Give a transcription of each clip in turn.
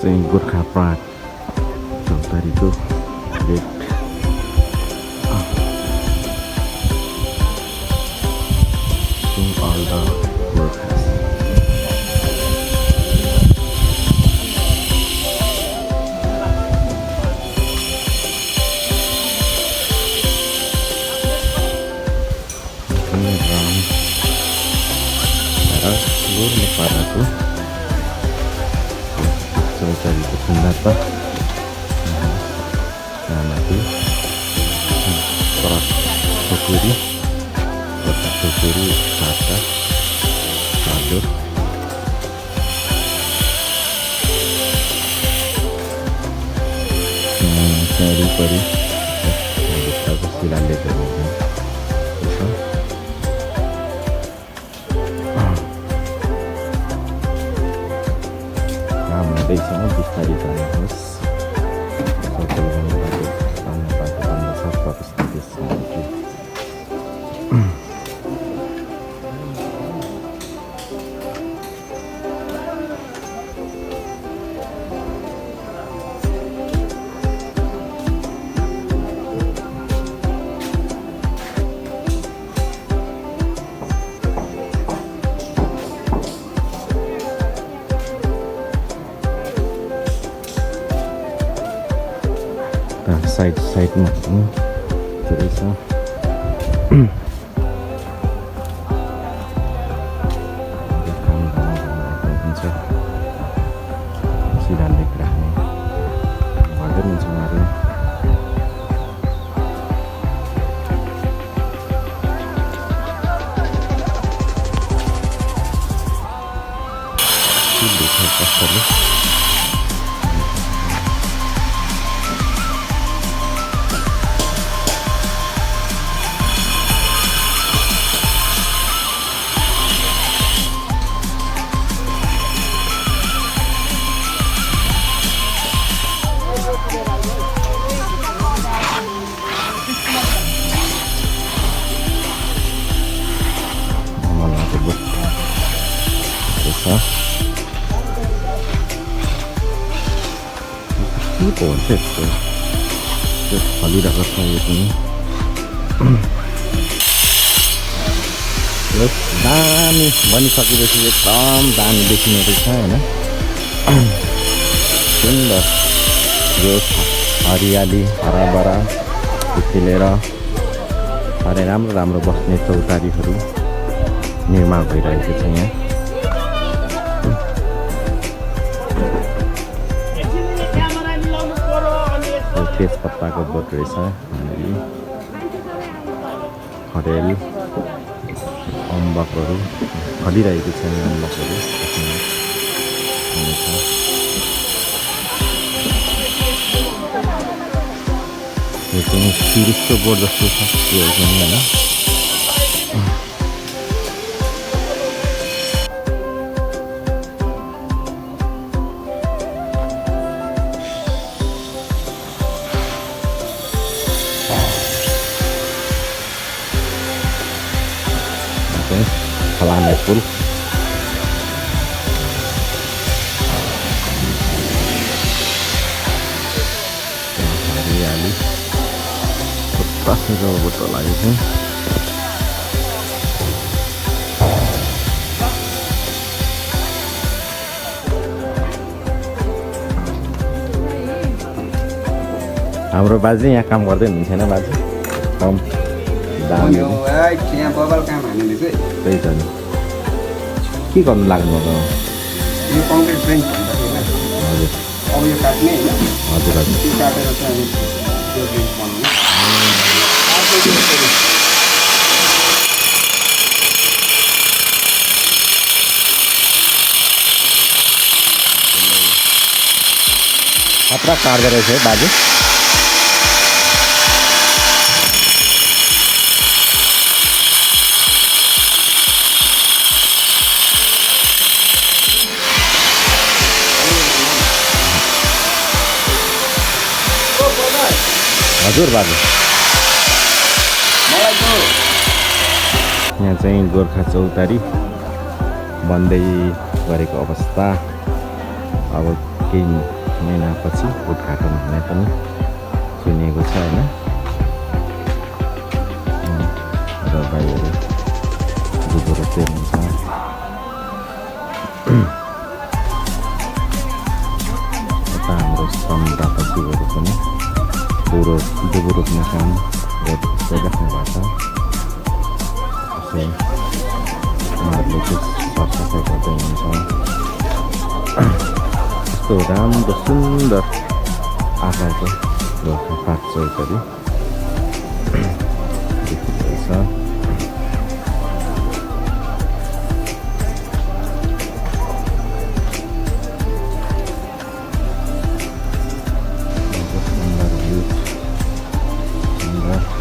चाहिँ गोर्खा प्राग चौतारीको get all the Gorkhas. Neparaku Chautariko sunnata namati Kotak Tokuri Kata Sadur Pari Ada silale tadi Desa bistarí jalanhoस् सबैले भन्नुभएको पाल्नेपाको भन्दा सब प्रतिष्ठित साइडमा पनि धेरै छ हुन्छ शिलालेख राख्ने भन्दै हुन्छ उहाँहरू कष्टले के हुन्छ यस्तो फलिरहेको छ यो पनि दामी बनिसकेपछि एकदम दामी देखिने रहेछ होइन सुन्दर यो हरियाली हराभरा खिलेर साह्रै राम्रो राम्रो बस्ने चौतारीहरू निर्माण भइरहेको छ यहाँ तेजपत्ताको बोट रहेछ हरेल अम्बकहरू फलिरहेको छ अम्बकहरू यो चाहिँ टुरिस्टको बोर्ड जस्तो छ त्यो पनि होइन फलाना फुल हरियाली बस्ने बोटो लागेको छ हाम्रो बाजे यहाँ काम गर्दै हुनुहुन्थेन बाजे कम दामी यहाँ बबल काम हान्ने चाहिँ त्यही छ नि के गर्नु लाग्नुभएको यो कङ्क्रिट ड्रेन भन्छ हजुर अब यो काट्ने होइन हजुर हजुर त्यो काटेर चाहिँ त्यो ड्रेन बनाउने खतरा काट्दो रहेछ है बाजे हजुर बाजे यहाँ चाहिँ गोर्खा चौतारी बन्दै गरेको अवस्था अब केही महिनापछि उद्घाटन हुने पनि सुनिएको छ होइन र भाइहरू दुबोरो हेर्नुहुन्छ यता हाम्रो स्तम्भदाताज्यूहरू पनि दुबो रोप्ने काम गरिराख्नु भएको छ उहाँहरूले चाहिँ सरसफाइ गर्दै हुनुहुन्छ यस्तो राम्रो सुन्दर आकारको गोर्खा पार्क चौधरी देखिँदैछ सुन्दर भ्यू सुन्दर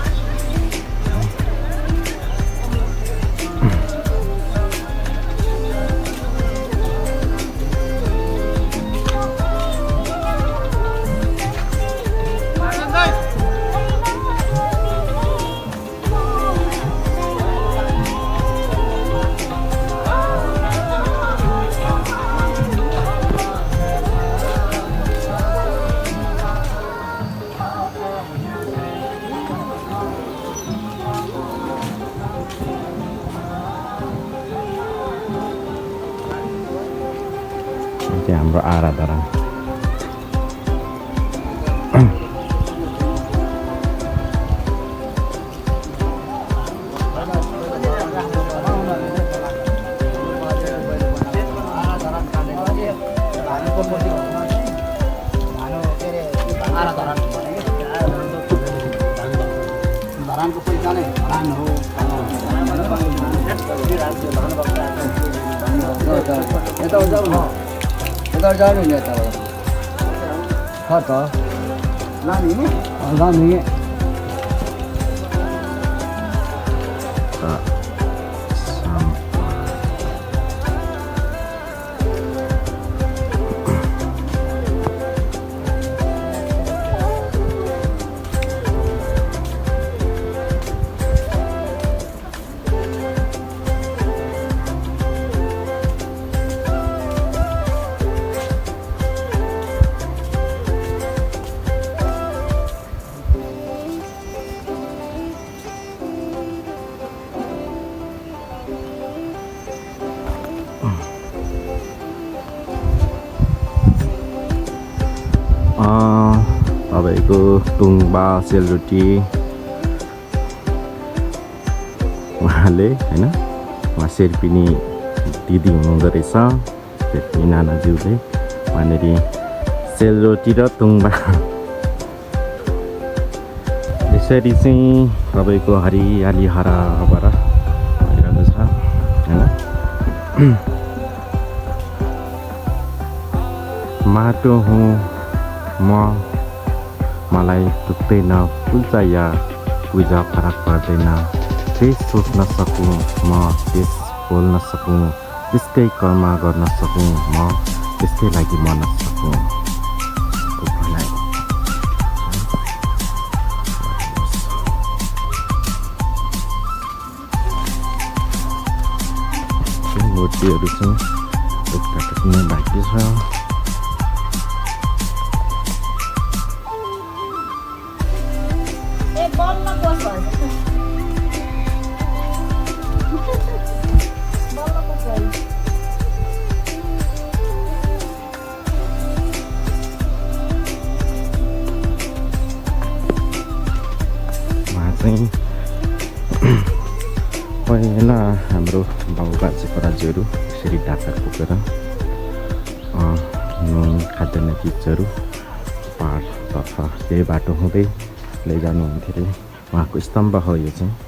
हाम्रो आराधना धरानको पैसा नै धरान हो यता जाऊ न यता जानु नि यता छ त लाने तपाईँको टुङबा सेलरोटी उहाँले होइन उहाँ शेर्पिनी दिदी हुनुहुँदो रहेछ शेर्पिनी नानाज्यूले वहाँनिर सेलरोटी र टुङबा यसरी चाहिँ तपाईँको हरियाली हराभरा भइरहेको छ होइन माटो हुँ मलाई दुख्दैन पूजा या पूजा फरक पर्दैन देश सोच्न सकूँ म देश बोल्न सकूँ त्यसकै कर्म गर्न सकूँ म त्यसकै लागि मन सकूँ मूर्तिहरू चाहिँ उद्घाटन बाँकी छ पहिला हाम्रो बाउ बाजे बराजुहरू यसरी ढाका बोकेर नुन खाद्यान्न चिजहरू पाहाडतर्फ त्यही बाटो हुँदै लैजानुहुन्थ्यो अरे उहाँको स्तम्भ हो यो चाहिँ